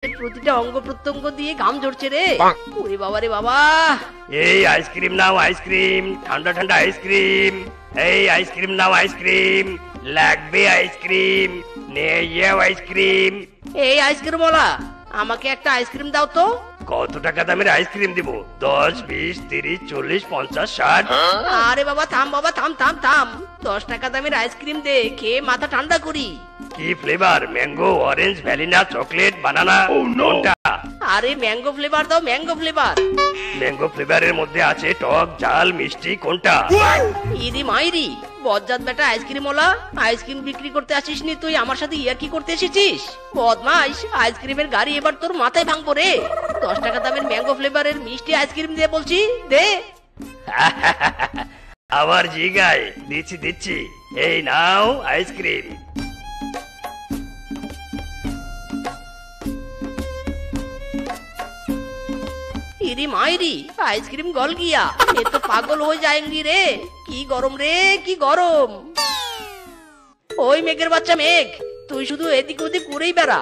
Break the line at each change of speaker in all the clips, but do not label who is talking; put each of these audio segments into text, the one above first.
প্রতিটা অঙ্গ প্রত্যঙ্গ দিয়ে ঘাম ঝরছে রে। ওরে বাবা রে বাবা।
এই আইসক্রিম নাও, আইসক্রিম, ঠান্ডা ঠান্ডা আইসক্রিম। এই আইসক্রিম নাও, আইসক্রিম লাগবে, আইসক্রিম নিয়ে আইসক্রিম।
এই আইসক্রিমওয়ালা, আমাকে একটা আইসক্রিম দাও তো।
কত টাকা দামের আইসক্রিম দিব? 10, 20, 30, 40, 50, 60?
আরে বাবা থাম, বাবা থাম থাম থাম। 10 টাকা দামের আইসক্রিম দে, খেয়ে মাথা ঠান্ডা করি।
কি flavour? Mango, orange, vanilla, chocolate, banana? কোনটা?
আরে ম্যাঙ্গো ফ্লেভার দাও, ম্যাঙ্গো ফ্লেভার।
ম্যাঙ্গো ফ্লেভারের মধ্যে আছে টক, ঝাল, মিষ্টি, কোনটা?
ইদি মাইরি, বজ্জাত বেটা আইসক্রিমওয়ালা, আইসক্রিম বিক্রি করতে আসিস নি তুই, আমার সাথে ইয়ার্কি করতে এসেছিস? বদমাইশ, আইসক্রিমের গাড়ি এবার তোর মাথায় ভাঙবো রে। 10 টাকা দামের ম্যাঙ্গো ফ্লেভারের মিষ্টি আইসক্রিম দিয়ে বলছি, দে।
আবার জিগায়, দিচ্ছি দিচ্ছি, এই নাও আইসক্রিম।
ইরি মাইরি, আইসক্রিম গল গিয়া, এ তো পাগল হয়ে যায়নি রে। কি গরম রে, কি গরম। ওই মেঘের বাচ্চা মেঘ, তুই শুধু এদিক ওদিক ঘুরেই বেড়া,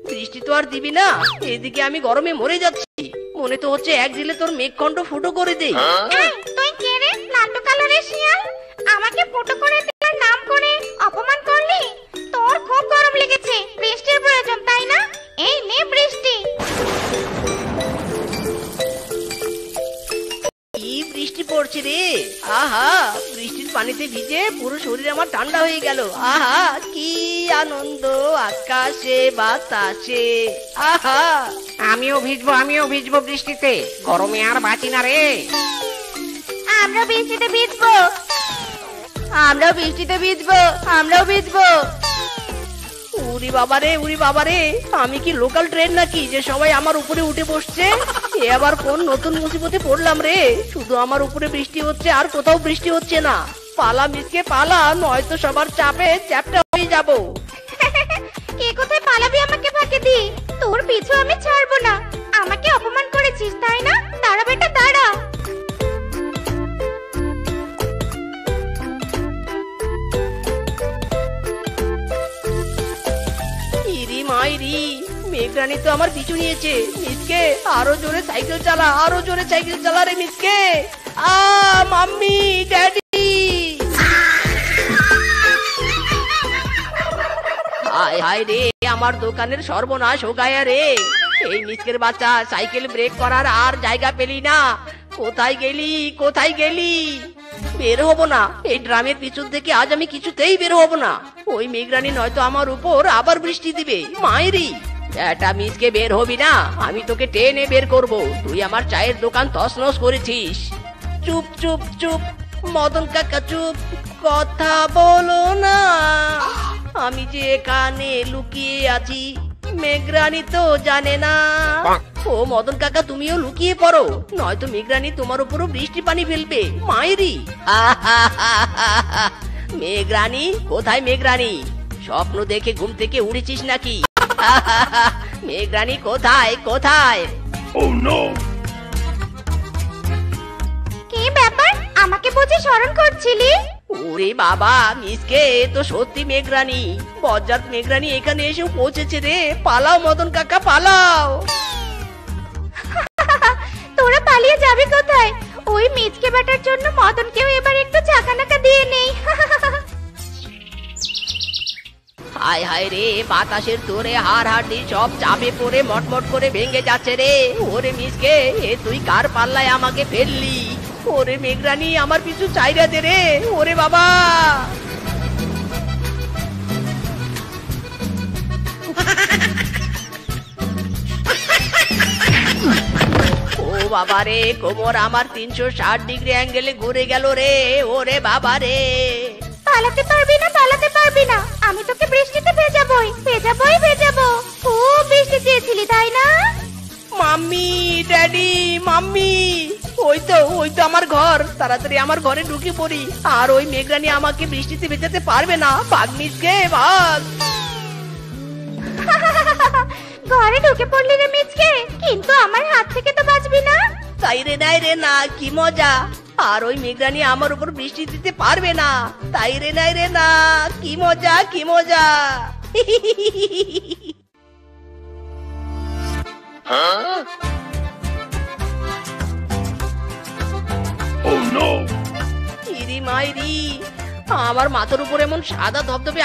বৃষ্টি তো আর দিবি না। এদিকে আমি গরমে মরে যাচ্ছি, মনে তো হচ্ছে এক দিলে তোর মেঘখণ্ড ফুটো করে দেই।
তুই কে রে, লালটু কালারের শিয়াল? আমাকে ফুটো করে দেওয়ার নাম করে অপমান করলি? তোর খুব গরম লেগেছে, বৃষ্টির প্রয়োজন তাই না? এই নে বৃষ্টি।
কি বৃষ্টি পড়ছে রে, আহা, বৃষ্টির পানিতে ভিজে পুরো শরীর আমার ঠান্ডা হয়ে গেল। আহা, কি আনন্দ আকাশে বাতাসে। আহা,
আমিও ভিজবো বৃষ্টিতে, গরমে আর বাঁচি না রে।
আমরা বৃষ্টিতে ভিজবো,
আমরাও বৃষ্টিতে ভিজবো, আমরাও ভিজবো। উরি বাবারে, উরি বাবারে, আমি কি লোকাল ট্রেন নাকি যে সবাই আমার উপরে উঠে বসছে? এ আবার কোন নতুন মুসিবতে পড়লাম রে। শুধু আমার উপরে বৃষ্টি হচ্ছে, আর কোথাও বৃষ্টি হচ্ছে না। পালা মিসকে পালা, নয়তো সবার চাপে চ্যাপটা হয়ে যাবো।
কে কোথায় পালাবি আমাকে ফাঁকে দি? তোর পিছু আমি ছাড়বো না। আমাকে অপমান করেছিস তাই না? দাঁড়া বেটা দাঁড়া।
ইরি মাইরি, মেঘরানী তো আমার পিছু নিয়েছে। মিসকে আরো জোরে সাইকেল চালা, আরো জোরে সাইকেল চালা রে মিসকে। Mummy, daddy. হায় হায় রে, আমার দোকানের সর্বনাশ হোগায়া রে। এই মিসকের বাচ্চা, সাইকেল ব্রেক করার আর জায়গা পেলি না। কোথায় গেলি, কোথায় গেলি? বের হবো না, এই ড্রামের পিছন থেকে আজ আমি কিছুতেই বের হবো না। ওই মেঘরানী নয়তো আমার উপর আবার বৃষ্টি দিবে। মায়েরি এটা মিসকে, বের হবি না, আমি তোকে টেনে বের করব। তুই আমার চায়ের দোকান তছনছ করেছিস। চুপ চুপ চুপ, মদন কাকা চুপ, কথা বলো না। আমি যে এখানে লুকিয়ে আছি, মেঘরানী তো জানে না। ও মদন কাকা, তুমিও লুকিয়ে পড়ো, নয়তো মেঘরানী তোমার উপরও বৃষ্টি পানি ফেলবে। মায়েরি, মেঘরানী কোথায়? মেঘরানী, স্বপ্ন দেখে ঘুম থেকে উড়েছিস নাকি? মেঘরানী কোথায়, কোথায়?
কি ব্যাপার, আমাকে বুঝি স্মরণ করছিলি?
ওরে বাবা মিসকে, তো সত্যি মেঘরানী, বজ্জাত মেঘরানী এখানে এসে পৌঁছেছে রে। পালাও মদন কাকা, পালাও।
তোরা পালিয়ে যাবি কোথায়? ওই মিচকে বেটার জন্য মদনকেও এবার একটু ঝাঁকানাকা দিয়ে নেই।
হায় হায় রে, বাতাসের তোরে হাড় হাড়ি সব চাপে পড়ে মটমট করে ভেঙে যাচ্ছে রে। ওরে মিসকে, এ তুই কার পাল্লায় আমাকে ফেললি? ওরে মেঘরানী, আমার পিছু চাইরা দে রে। ওরে বাবা, ও বাবা রে, কোমর আমার 360 ডিগ্রি অ্যাঙ্গেলে ঘুরে গেল রে। ওরে বাবা রে।
পালাতে পারবি না, পালাতে পারবি না, আমি তোকে বৃষ্টিতে ভেজাবই, ভেজাবই ভেজাবো। খুব বৃষ্টি চেয়েছিলি তাই না?
মাম্মি, ড্যাডি, মাম্মি, ওই তো আমার ঘর। তাড়াতাড়ি আমার ঘরে ঢুকে পড়ি, আর ওই মেঘরানী আমাকে বৃষ্টিতে ভেজাতে পারবে না। ভাগ মিসকে, ভাগ।
ঘরে ঢুকে পড়লি রে মিচকে, কিন্তু আমার হাত থেকে তো বাঁচবি না।
তাই রে, নাই রে না, কি মজা। আর ওই মেঘরানী আমার উপর বৃষ্টি দিতে পারবে না। তাই রে, নাই রে না, কি মজা, কি মজা। ইরি মাইরি, আমার মাথার উপর এমন সাদা ধবধবে